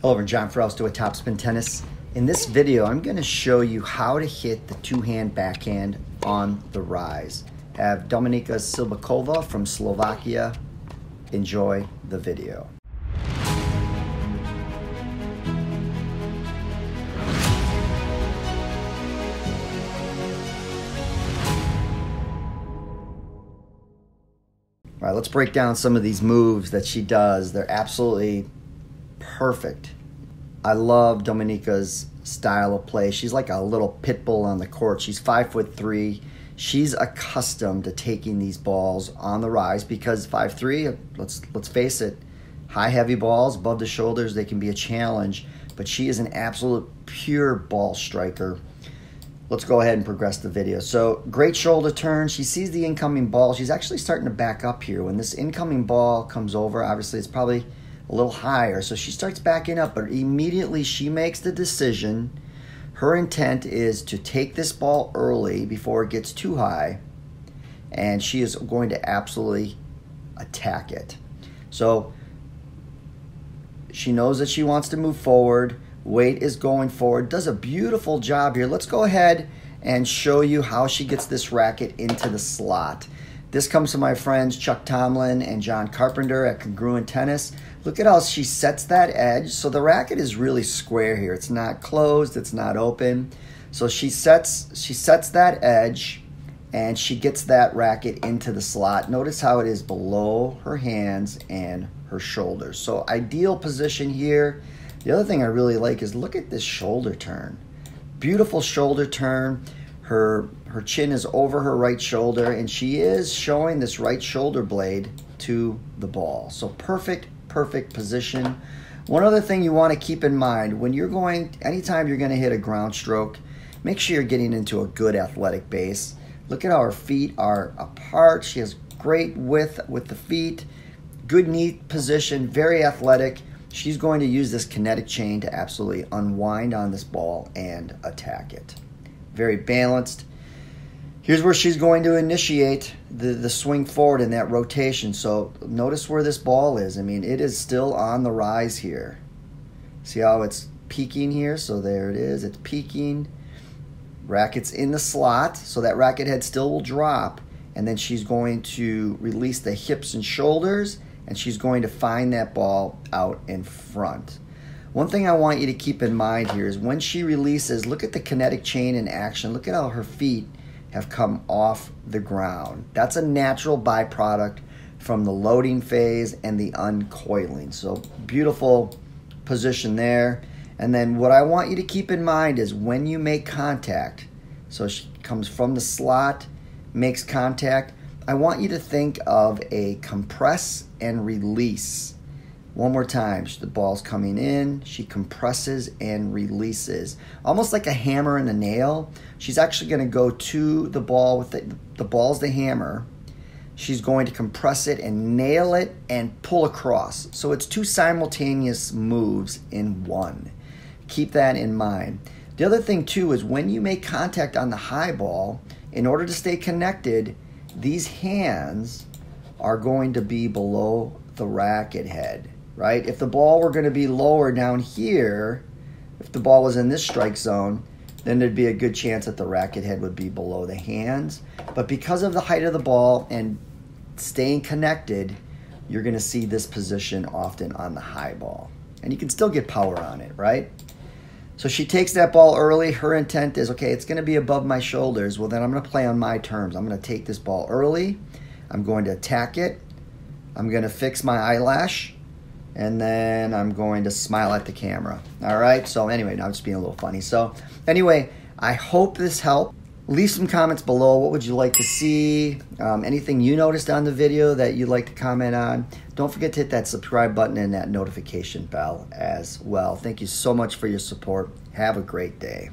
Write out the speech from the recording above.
Hello everyone, John Frausto with Topspin Tennis. In this video, I'm going to show you how to hit the two-hand backhand on the rise. I have Dominika Cibulkova from Slovakia. Enjoy the video. All right, let's break down some of these moves that she does. They're absolutely perfect. I love Dominika's style of play. She's like a little pit bull on the court. She's 5'3". She's accustomed to taking these balls on the rise because 5'3", let's face it, high heavy balls above the shoulders, they can be a challenge, but she is an absolute pure ball striker. Let's go ahead and progress the video. So great shoulder turn. She sees the incoming ball. She's actually starting to back up here. When this incoming ball comes over, obviously it's probably a little higher, so she starts backing up, but immediately she makes the decision. Her intent is to take this ball early before it gets too high, and she is going to absolutely attack it. So she knows that she wants to move forward. Weight is going forward. Does a beautiful job here. Let's go ahead and show you how she gets this racket into the slot. This comes from my friends Chuck Tomlin and John Carpenter at Congruent Tennis. Look at how she sets that edge. So the racket is really square here. It's not closed, it's not open. So she sets that edge and she gets that racket into the slot. Notice how it is below her hands and her shoulders. So ideal position here. The other thing I really like is look at this shoulder turn. Beautiful shoulder turn. Her chin is over her right shoulder, and she is showing this right shoulder blade to the ball. So perfect position. One other thing you want to keep in mind, anytime you're going to hit a ground stroke, make sure you're getting into a good athletic base. Look at how her feet are apart. She has great width with the feet, good knee position, very athletic. She's going to use this kinetic chain to absolutely unwind on this ball and attack it. Very balanced. Here's where she's going to initiate the swing forward in that rotation. So notice where this ball is. I mean, it is still on the rise here. See how it's peaking here? So there it is. It's peaking. Racket's in the slot, so that racket head still will drop. And then she's going to release the hips and shoulders, and she's going to find that ball out in front. One thing I want you to keep in mind here is when she releases, look at the kinetic chain in action. Look at how her feet have come off the ground. That's a natural byproduct from the loading phase and the uncoiling. So beautiful position there. And then what I want you to keep in mind is when you make contact, so she comes from the slot, makes contact, I want you to think of a compress and release. One more time, the ball's coming in, she compresses and releases. Almost like a hammer and a nail. She's actually going to go to the ball with the ball's the hammer. She's going to compress it and nail it and pull across. So it's two simultaneous moves in one. Keep that in mind. The other thing too is when you make contact on the high ball, in order to stay connected, these hands are going to be below the racket head. Right? If the ball were going to be lower down here, if the ball was in this strike zone, then there'd be a good chance that the racket head would be below the hands. But because of the height of the ball and staying connected, you're going to see this position often on the high ball. And you can still get power on it, right? So she takes that ball early. Her intent is, okay, it's going to be above my shoulders. Well, then I'm going to play on my terms. I'm going to take this ball early. I'm going to attack it. I'm going to fix my eyelash. And then I'm going to smile at the camera. All right, so anyway, now I'm just being a little funny. So anyway, I hope this helped. Leave some comments below. What would you like to see? Anything you noticed on the video that you'd like to comment on? Don't forget to hit that subscribe button and that notification bell as well. Thank you so much for your support. Have a great day.